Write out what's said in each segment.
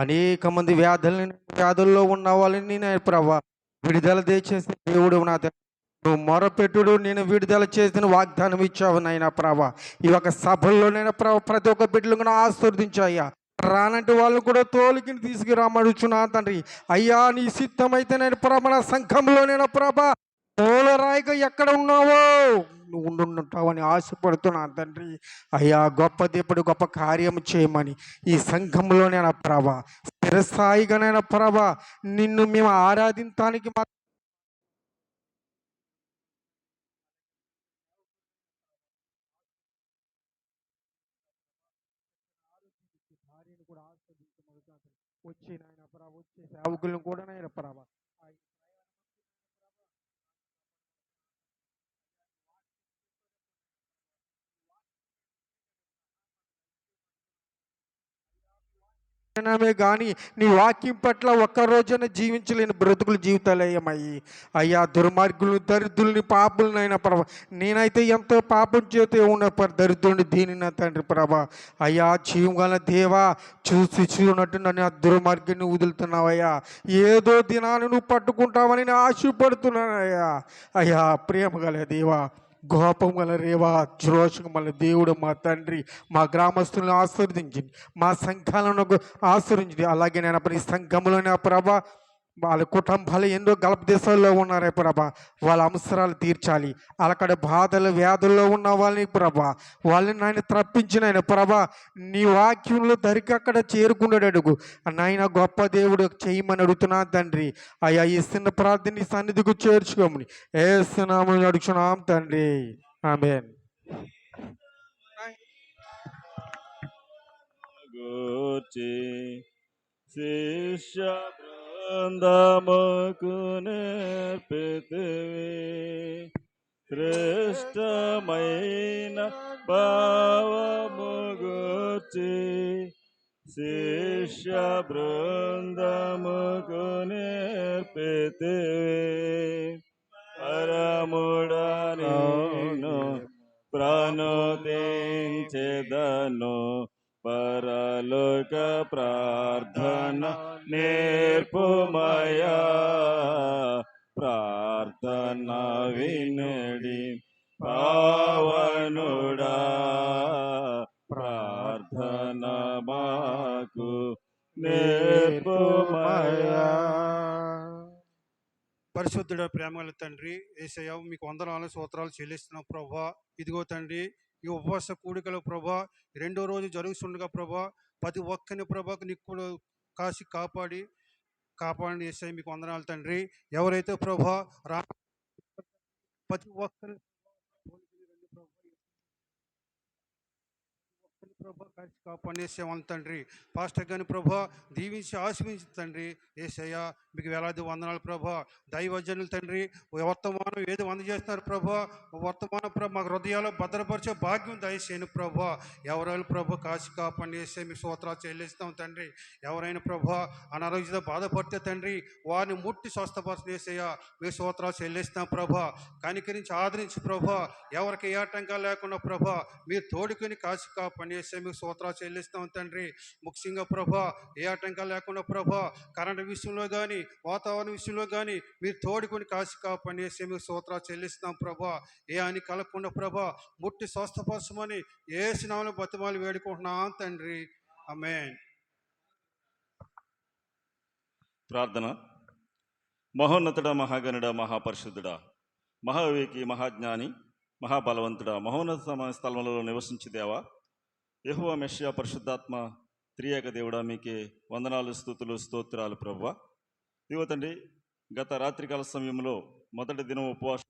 అనేక మంది వ్యాధుల్లో ఉన్న వాళ్ళని నేను ప్రభా విడుదల దయచేసిన దేవుడు నా తండ్రి. నువ్వు మొరపెట్టుడు నేను విడుదల చేసిన వాగ్దానం ఇచ్చావు నాయన ప్రభా. ఈ యొక్క సభల్లోనైనా ప్రతి ఒక్క బిడ్డలు కూడా ఆశీర్వదించాయ్యా. రానంటి వాళ్ళు కూడా తోలికిని తీసుకురామడుచున్నా తండ్రి. అయ్యా నీ సిద్ధమైతే నేను ప్రభా నా సంఘంలోనైనా ప్రభా మూలరాయిగా ఎక్కడ ఉన్నావో నువ్వు ఉండుంటావని ఆశపడుతున్నాను తండ్రి. అయ్యా గొప్ప దేవుడు గొప్ప కార్యం చేయమని ఈ సంఘంలోనైనా ప్రభా స్థిరస్థాయిగానైనా ప్రభా నిన్ను మేము ఆరాధించడానికి కూడా వచ్చే నాయన ప్రభా వచ్చే సేవకులను కూడా నాయన ప్రభా కానీ నీ వాక్యం పట్ల ఒక్క రోజున జీవించలేని బ్రతుకులు జీవితాలయ్యమయ్యి అయ్యా దుర్మార్గులు దరిద్రుల్ని పాపులనైనా ప్రభా నేనైతే ఎంతో పాపం చేతే ఉన్న దరిద్రుని దీనిన తండ్రి ప్రభా అయ్యా జీవగల దేవా చూసినట్టు నన్ను ఆ దుర్మార్గుని వదులుతున్నావయ్యా ఏదో దినాన్ని నువ్వు పట్టుకుంటావని నేను ఆశపడుతున్నానయ్యా. అయ్యా ప్రేమ గల దేవా గోపం గల రేవా జోషం గల దేవుడు మా తండ్రి మా గ్రామస్తులను ఆశీర్వదించింది మా సంఘాలను ఆశీర్వించింది. అలాగే నేను ఈ సంఘంలోనే ప్రభా వాళ్ళ కుటుంబాలు ఎన్నో గల్ఫ్ దేశాల్లో ఉన్నారే ప్రభా వాళ్ళ అవసరాలు తీర్చాలి. అక్కడ బాధలు వ్యాధుల్లో ఉన్న వాళ్ళని ప్రభా వాళ్ళని నాయన తప్పించిన ఆయన ప్రభా నీ వాక్యంలో దరికక్కడ చేరుకున్నాడు అడుగు నాయన గొప్ప దేవుడు చేయమని అడుగుతున్నా తండ్రి. అయ్యా ఈ చిన్న ప్రార్థన సన్నిధికి చేర్చుకోమని ఏసునామమున అడుగుచున్నాం తండ్రి. ఆమేన్. శిష్య బృందముకు నేర్పితివి శ్రేష్టమైన భావము గూర్చి శిష్య బృందముకు నేర్పితివి పరముడను ప్రణుతించెదను పరలోక ప్రార్థన నేర్పుమయా ప్రార్థన వినడి పావనుడా ప్రార్థన మాకు నేర్పుమయా. పరిశుద్ధుడ ప్రేమగల తండ్రి యేసయ్య మీకు వందనాలు స్తోత్రాలు చెల్లిస్తున్నాం ప్రభా. ఇదిగో తండ్రి ఈ ఉపవాస కూడికలు ప్రభా రెండో రోజు జరుగుతుండగా ప్రభా ప్రతి ఒక్కరిని ప్రభాకు నీకు కాసి కాపాడి యేసయ్య మీకు వందనాలు తండ్రి. ఎవరైతే ప్రభా ప్రతి ఒక్కరి ప్రభా కలిసి కాపాడేసేవాళ్ళ తండ్రి. పాస్టర్ గారిని ప్రభా దీవించి ఆశీర్వించి తండ్రి యేసయ్య మీకు వేలాది వందనాలు ప్రభా. దైవజనులు తండ్రి వర్తమానం ఏది అందజేస్తున్నారు ప్రభా వర్తమానం ప్రభా మాకు హృదయాల్లో భద్రపరిచే భాగ్యం దయచేయను ప్రభా. ఎవరైనా ప్రభా కాసి కాపాడేసే మీ స్తోత్రాలు చెల్లిస్తాం తండ్రి. ఎవరైనా ప్రభా అనారోగ్యంతో బాధపడితే తండ్రి వారిని ముట్టి స్వస్థపరిచేసయ్య మీ స్తోత్రాలు చెల్లిస్తాం ప్రభా. కనికరించి ఆదరించి ప్రభా ఎవరికి ఏ ఆటంకాలు లేకుండా ప్రభా మీరు తోడుకొని కాసి కాపాడేసే మీకు స్తోత్రాలు చెల్లిస్తాం తండ్రి. ముఖ్యంగా ప్రభా ఏ ఆటంకాలు లేకుండా ప్రభా కరెంటు విషయంలో కానీ వాతావరణ విషయంలో కానీ మీరు తోడుకొని కాసి కాపాడేసే మీకు స్తోత్రాలు చెల్లిస్తాం ప్రభా. ఏ అని కలగకుండా ప్రభా ముట్టి స్వస్థపరచమని యేసు నామములో బతిమాలి వేడుకుంటున్నాం తండ్రి. ఆమేన్. ప్రార్థన. మహోన్నతుడ మహాగణుడ మహాపరిశుద్ధుడ మహావేకి మహాజ్ఞాని మహాబలవంతుడ మహోన్నత స్థలంలో నివసించి దేవా యెహోవా మెషియా పరిశుద్ధాత్మ త్రియేక దేవుడా మీకే వందనాలు స్తుతులు స్తోత్రాలు ప్రభువా. ఇదిగో తండ్రి గత రాత్రికాల సమయంలో మొదటి దినం ఉపవాసం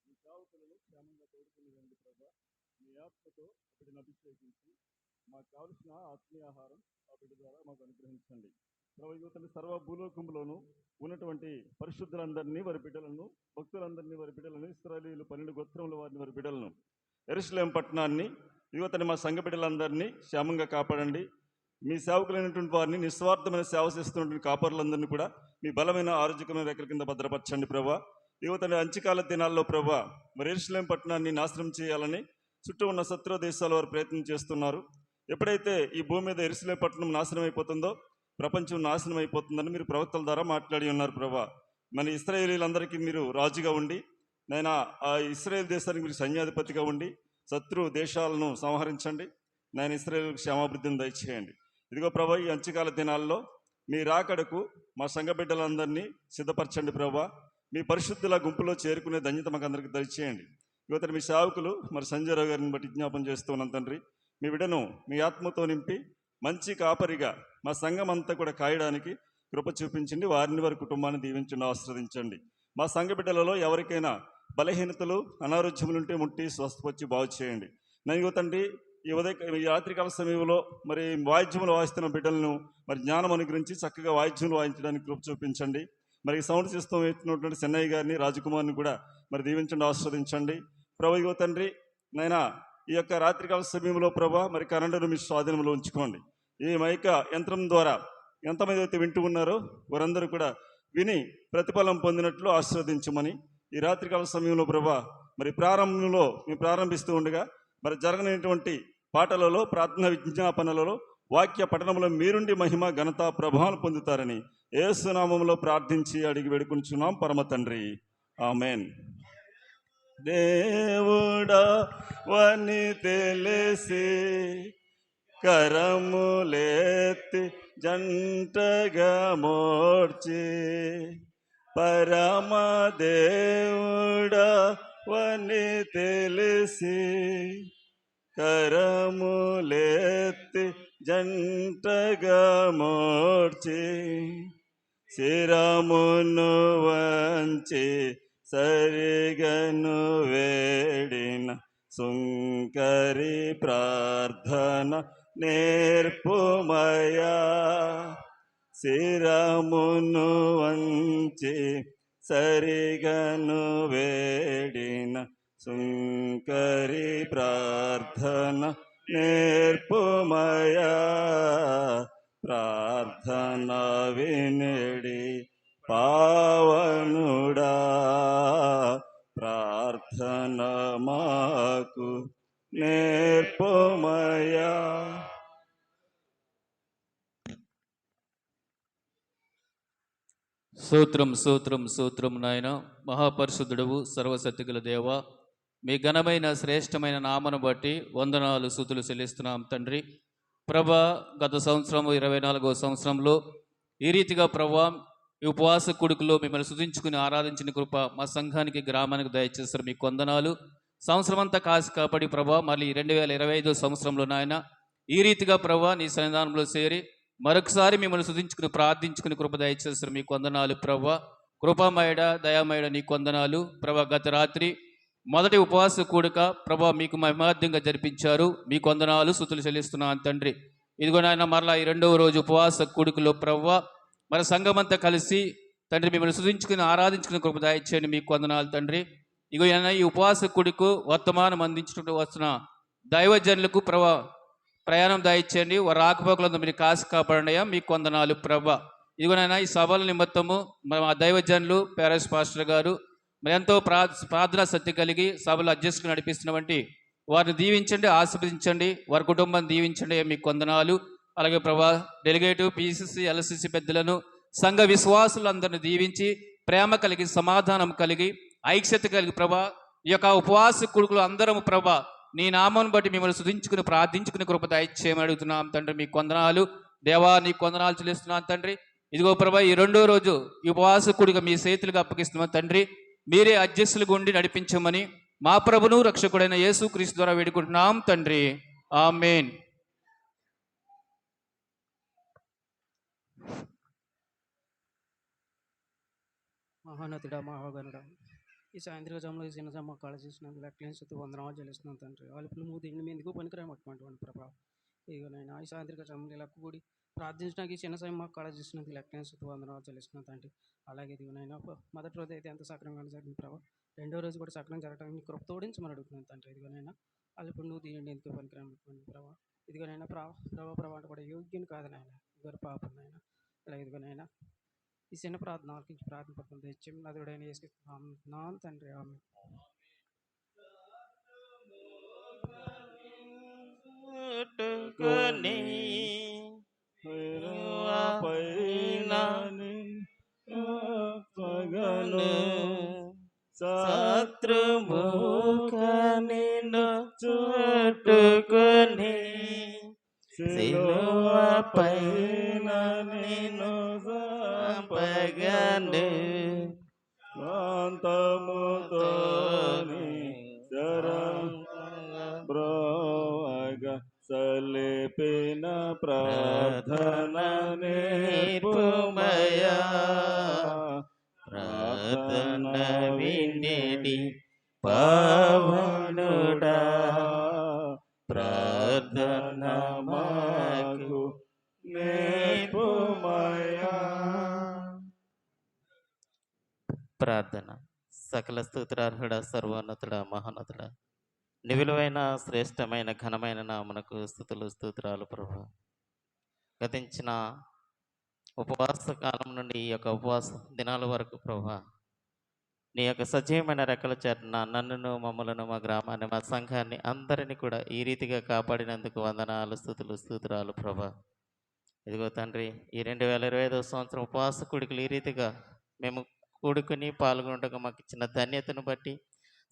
మీ సేవకులను క్షేమంగా తోడుకుని రండి ప్రభా. మీ ఆత్మతో ఒకటిని అభిషేకించి మాకు కావలసిన ఆత్మీయ ఆహారం ఆ బిడ్డ ద్వారా మాకు అనుగ్రహించండి. ప్రభు ఇదిగో తండ్రి సర్వ భూలోకంలోను ఉన్నటువంటి పరిశుద్ధులందరినీ వారి బిడ్డలను, భక్తులందరినీ వారి బిడ్డలను, ఇశ్రాయేలీయులు 12 గోత్రముల వారిని వారి బిడ్డలను, యెరూషలేం పట్టణాన్ని, ఇదిగో తండ్రి మా సంఘ బిడ్డలందరినీ క్షేమంగా కాపాడండి. మీ సేవకులైనటువంటి వారిని, నిస్వార్థమైన సేవ చేస్తున్నటువంటి కాపరులందరినీ కూడా మీ బలమైన ఆరోగ్యమైన రెక్కల కింద భద్రపరచండి ప్రభా. ఇదిగో తండ్రి అంత్యకాల దినాల్లో ప్రభా మరి యెరూషలేం పట్టణాన్ని నాశనం చేయాలని చుట్టూ ఉన్న శత్రు దేశాల వారు ప్రయత్నం చేస్తున్నారు. ఎప్పుడైతే ఈ భూమి మీద యెరూషలేం పట్టణం నాశనం అయిపోతుందో ప్రపంచం నాశనం అయిపోతుందని మీరు ప్రవక్తల ద్వారా మాట్లాడి ఉన్నారు ప్రభా. మన ఇశ్రాయేలీలందరికీ మీరు రాజుగా ఉండి, నైనా ఆ ఇశ్రాయేల్ దేశానికి మీరు సైన్యాధిపతిగా ఉండి శత్రు దేశాలను సంహరించండి. నేను ఇశ్రాయేలు క్షేమాభివృద్ధిని దయచేయండి. ఇదిగో ప్రభా, ఈ అంత్యకాల దినాల్లో మీ రాకడకు మా సంఘ బిడ్డలందరినీ సిద్ధపరచండి ప్రభా. మీ పరిశుద్ధుల గుంపులో చేరుకునే ధన్యత మాకు అందరికీ దయచేయండి. యువత మీ సేవకులు మరి సంజయ్ రావు గారిని బట్టి జ్ఞాపం చేస్తున్నాం తండ్రి. మీ బిడ్డను మీ ఆత్మతో నింపి మంచి కాపరిగా మా సంఘం అంతా కూడా కాయడానికి కృప చూపించండి. వారిని వారి కుటుంబాన్ని దీవించండి, ఆశీర్వదించండి. మా సంఘ బిడ్డలలో ఎవరికైనా బలహీనతలు, అనారోగ్యములుంటే ముట్టి స్వస్థపరిచి బాగు చేయండి. నేను తండ్రి ఈ రాత్రికాల సమయంలో మరి వాయిద్యములు వాయిస్తున్న బిడ్డలను మరి జ్ఞానం అనుగ్రహించి చక్కగా వాయిద్యములు వాయించడానికి కృప చూపించండి. మరి సౌండ్ సిస్టమ్ ఎత్తున్నటువంటి చెన్నై గారిని, రాజకుమార్ని కూడా మరి దీవించండి, ఆస్వాదించండి. ప్రభు ఇగో తండ్రి నైనా ఈ యొక్క రాత్రికాల సమయంలో ప్రభా మరి కరెంటును మీ స్వాధీనంలో ఉంచుకోండి. ఈ మైక యంత్రం ద్వారా ఎంతమంది అయితే వింటూ ఉన్నారో వారందరూ కూడా విని ప్రతిఫలం పొందినట్లు ఆశీర్వదించమని ఈ రాత్రికాల సమయంలో ప్రభా మరి ప్రారంభంలో మేము ప్రారంభిస్తూ ఉండగా మరి జరగనటువంటి పాటలలో, ప్రార్థన విజ్ఞాపనలలో, వాక్య పఠనంలో మీరుండి మహిమ, ఘనత, ప్రభావం పొందుతారని యేసు నామములో ప్రార్థించి అడిగి వేడుకొనుచున్నాం పరమ తండ్రి, ఆమెన్. దేవుడా వని తెలిసి కరములెత్తి జంటగా మోర్చి, పరమ దేవుడా వని తెలిసి కరములెత్తి జంటగా మోర్చి, శిరమును వంచి సరిగను వేడిన సుంకరి ప్రార్థన నేర్పుమయా. శిరమును వంచి సరిగను వేడిన సుంకరి ప్రార్థన నేర్పుమయా. ప్రార్థన వినిడి పావనుడా, ప్రార్థన మాకు నేర్పుమయా. స్తోత్రం స్తోత్రం స్తోత్రం నాయన. మహాపరిశుద్ధుడవు, సర్వశక్తిగల దేవ, మీ ఘనమైన శ్రేష్టమైన నామను బట్టి వందనాలు స్తుతులు చెల్లిస్తున్నాం తండ్రి. ప్రభా, గత సంవత్సరం 24వ సంవత్సరంలో ఈ రీతిగా ప్రభా ఈ ఉపవాస కొడుకులో మిమ్మల్ని స్తుతించుకుని ఆరాధించిన కృప మా సంఘానికి, గ్రామానికి దయచేస్తారు. మీకు వందనాలు. సంవత్సరం అంతా కాసి కాపాడి ప్రభా మళ్ళీ 2025వ సంవత్సరంలో నాయన ఈ రీతిగా ప్రభా నీ సన్నిధానంలో చేరి మరొకసారి మిమ్మల్ని స్తుతించుకుని ప్రార్థించుకుని కృప దయచేస్తారు. మీకు వందనాలు ప్రభా. కృపామయుడ, దయామయుడ నీకు వందనాలు ప్రభా. గత రాత్రి మొదటి ఉపవాస కూడిక ప్రభా మీకు మహిమార్థంగా జరిపించారు. మీకు వందనాలు స్తుతులు చెల్లిస్తున్నాను తండ్రి. ఇదిగో నాయన మరలా ఈ 2వ రోజు ఉపవాస కూడికలో ప్రభా మన సంఘమంతా కలిసి తండ్రి మిమ్మల్ని స్తుతించుకుని ఆరాధించుకుని కృప దయచేయండి. మీకు వందనాలు తండ్రి. ఇగో ఈ ఉపవాస కూడికు వర్తమానం అందించుకుంటూ వస్తున్న దైవజనులకు ప్రభా ప్రయాణం దయచేయండి. వారు రాకపోకలందు మీరు కాసి కాపాడండి. మీకు వందనాలు ప్రభా. ఇదిగోనైనా ఈ సభల నిమిత్తము మా దైవజనులు ప్యారిస్ పాస్టర్ గారు మరి ఎంతో ప్రార్థనా శక్తి కలిగి సభలు అడ్జస్ట్గా నడిపిస్తున్నటువంటి వారిని దీవించండి, ఆశీర్వదించండి. వారి కుటుంబాన్ని దీవించండి. మీకు వందనాలు. అలాగే ప్రభా డెలిగేటు, పిసిసి, ఎల్సిసి పెద్దలను, సంఘ విశ్వాసులందరిని దీవించి ప్రేమ కలిగి, సమాధానం కలిగి, ఐక్యత కలిగి ప్రభా ఈ యొక్క ఉపవాస కొడుకులు అందరము ప్రభా నీ నామం బట్టి మిమ్మల్ని స్తుతించుకుని ప్రార్థించుకుని కృప దయచేయమని అడుగుతున్నాం తండ్రి. మీకు వందనాలు దేవా, నీకు వందనాలు చెల్లిస్తున్నాను తండ్రి. ఇదిగో ప్రభా ఈ 2వ రోజు ఈ ఉపవాస కూడిక మీ చేతులకు అప్పగిస్తున్నాం తండ్రి. మీరే అధ్యక్షులుగా ఉండి నడిపించమని మా ప్రభును రక్షకుడైన యేసు క్రీస్తు ద్వారా వేడుకుంటున్నాం తండ్రి. ఆమేన్. మహానతుడా, మహాగణుడా, ఈ సాయంత్రిక సమయంలో ఈ చిన్న సమ్మ కాళ చేసినందుకు లెక్కలేని స్థుతి వందనాలు చెల్లిస్తున్నాను తండ్రి. అలుపులు మూడు ఎందుకు పనికిరామటువంటి ప్రభావం ఇక నేను ఈ సాయంత్రిక సమయంలో ఇలా కూడి ప్రార్థించడానికి చిన్న సమయం మాకు కాలేజ్ ఇచ్చినందుకు లెక్కలేని స్తుతి వందనాలు చెల్లిస్తున్నాను తండ్రి. అలాగే ఇదిగోనైనా మొదటి రోజు అయితే ఎంత సక్రమంగా జరిగింది ప్రభావ, రెండో రోజు కూడా సక్రమంగా జరగడానికి నీ కృప తోడించమని అడుగుతున్నాను తండ్రి. ఇదిగోనైనా అది ఇప్పుడు నువ్వు దీనిని ఎందుకు పనికిరాను ప్రభావ. ఇదిగోనైనా ప్రభావ అంటే కూడా యోగ్యం కాదు నాయన, ఇదిగో పాపం నాయన. ఇలా ఇదిగోనైనా ఈ చిన్న ప్రార్థన ఆలకించి ప్రార్థన పడుతుంది తెచ్చి నదుడైన నాన్ తండ్రి. ఆమె చుట్టుకొని పైన పగను శత్రుముఖ నిన్ను చుట్టుకొని సిలువ పైన నిన్ను పగను శాంతముతోని బ్రోగ సలిపిన ప్రార్థన నేర్పుమయా ప్రార్థన వినేడి పవనుడా ప్రార్థన మాకు నేర్పుమయా. ప్రార్థన. సకల స్తోత్రార్హుడ, సర్వోన్నతుడ, మహోన్నతుడ, నివిలువైన శ్రేష్టమైన ఘనమైన నామనకు స్తుతులు స్తోత్రాలు ప్రభు. గతించిన ఉపవాస కాలం నుండి ఈ యొక్క ఉపవాస దినాల వరకు ప్రభు, నీ యొక్క సజీవమైన రెక్కల చేతన నన్నును, మమ్మలను, మా గ్రామాన్ని, మా సంఘాన్ని అందరినీ కూడా ఈ రీతిగా కాపాడినందుకు వందనాలు, స్తుతులు స్తోత్రాలు ప్రభు. ఇదిగో తండ్రి, ఈ 2025 సంవత్సరం ఉపవాస కూడికలు ఈ రీతిగా మేము కూడుకుని పాల్గొనటకు మాకు ఇచ్చిన ధన్యతను బట్టి,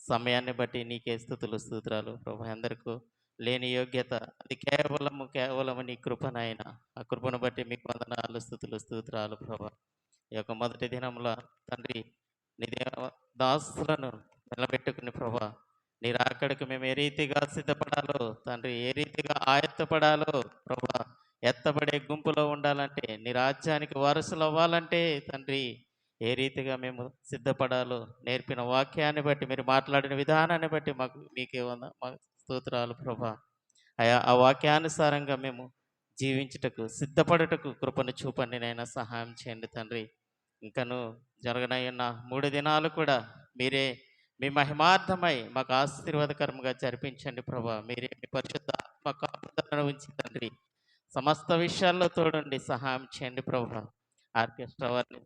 సమయాన్ని బట్టి నీకే స్తుతులు స్తోత్రాలు ప్రభు. అందరికీ లేని యోగ్యత అది కేవలము నీ కృపనైనా, ఆ కృపను బట్టి మీకు వందనాలు, స్తుతులు స్తోత్రాలు ప్రభు. ఈ యొక్క మొదటి దినంలో తండ్రి, నీ దాసులను నిలబెట్టుకుని ప్రభా, నీ రాకడకు మేము ఏ రీతిగా సిద్ధపడాలో తండ్రి, ఏ రీతిగా ఆయత్తపడాలో ప్రభా, ఎత్తబడే గుంపులో ఉండాలంటే, నీ రాజ్యానికి వారసులు అవ్వాలంటే తండ్రి, ఏ రీతిగా మేము సిద్ధపడాలో నేర్పిన వాక్యాన్ని బట్టి, మీరు మాట్లాడిన విధానాన్ని బట్టి మీకే మా స్తోత్రాలు ప్రభా. ఆ వాక్యానుసారంగా మేము జీవించుటకు, సిద్ధపడుటకు కృపను చూపండి నైనా, సహాయం చేయండి తండ్రి. ఇంకను జరగనయ్యున్న 3 దినాలు కూడా మీరే మీ మహిమార్థమై మాకు ఆశీర్వాదకరంగా జరిపించండి ప్రభా. మీరే మీ పరిశుద్ధ ఆత్మ కాపుదలను ఉంచి తండ్రి, సమస్త విషయాల్లో తోడండి, సహాయం చేయండి ప్రభా. ఆర్కెస్ట్రా వారిని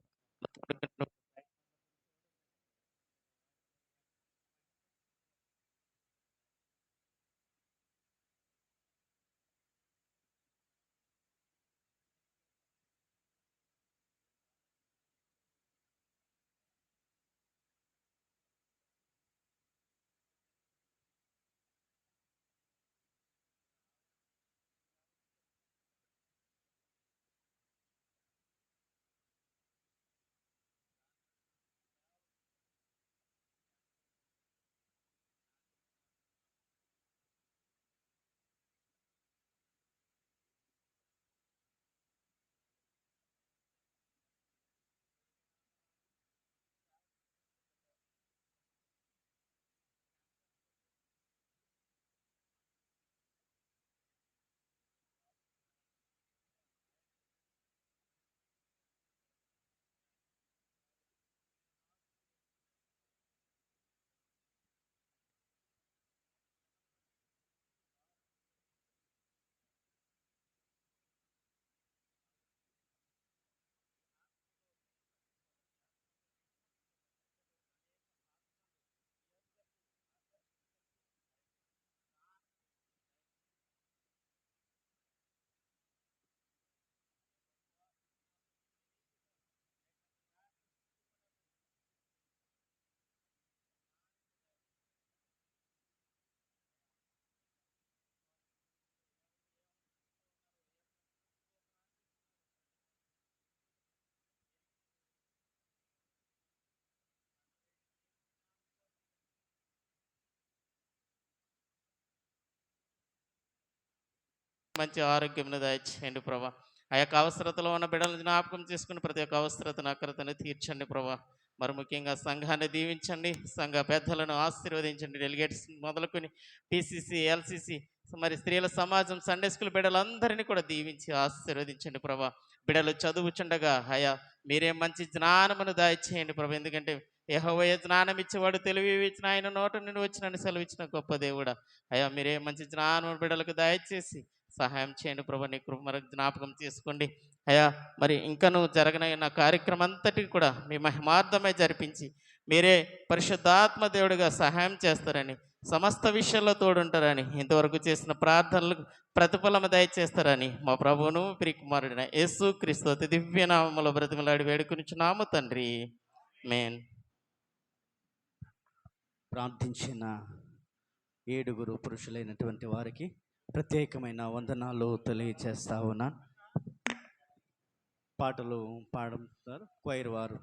మంచి ఆరోగ్యంను దయచేయండి ప్రభా. ఆ యొక్క అవసరతలో ఉన్న బిడ్డలను జ్ఞాపకం చేసుకుని ప్రతి ఒక్క అవసరతను, అక్రతను తీర్చండి ప్రభా. మరి ముఖ్యంగా సంఘాన్ని దీవించండి, సంఘ పెద్దలను ఆశీర్వదించండి. డెలిగేట్స్ మొదలుకొని PCC, LCC మరి స్త్రీల సమాజం సండే స్కూల్ బిడ్డలందరినీ కూడా దీవించి ఆశీర్వదించండి ప్రభా. బిడ్డలు చదువుచుండగా అయా మీరే మంచి జ్ఞానమును దయచేయండి ప్రభా. ఎందుకంటే యెహోవాయే జ్ఞానం ఇచ్చేవాడు, తెలివి ఇచ్చిన ఆయన నోట నుండి వచ్చిన సెలవు ఇచ్చిన గొప్ప దేవుడా. అయా మీరే మంచి జ్ఞానం బిడ్డలకు దయచేసి సహాయం చేయండి ప్రభా. నీ కృప మనకు జ్ఞాపకం చేసుకోండి అయా. మరి ఇంకను జరగనైన కార్యక్రమం అంతటికి కూడా మీ మహిమార్థమై జరిపించి మీరే పరిశుద్ధాత్మ దేవుడిగా సహాయం చేస్తారని, సమస్త విషయాల్లో తోడుంటారని, ఇంతవరకు చేసిన ప్రార్థనలకు ప్రతిఫలము దయచేస్తారని మా ప్రభువును ప్రియకుమారుడైన యేసు క్రీస్తు అతి దివ్యనామములో బ్రతిమలాడి వేడుకొనిచున్నాము తండ్రి. మేన్. ప్రార్థించిన 7 పురుషులైనటువంటి వారికి ప్రత్యేకమైన వందనాలు తెలియచేస్తా ఉన్నాను. పాటలు పాడుతారు క్వైర్ వారు.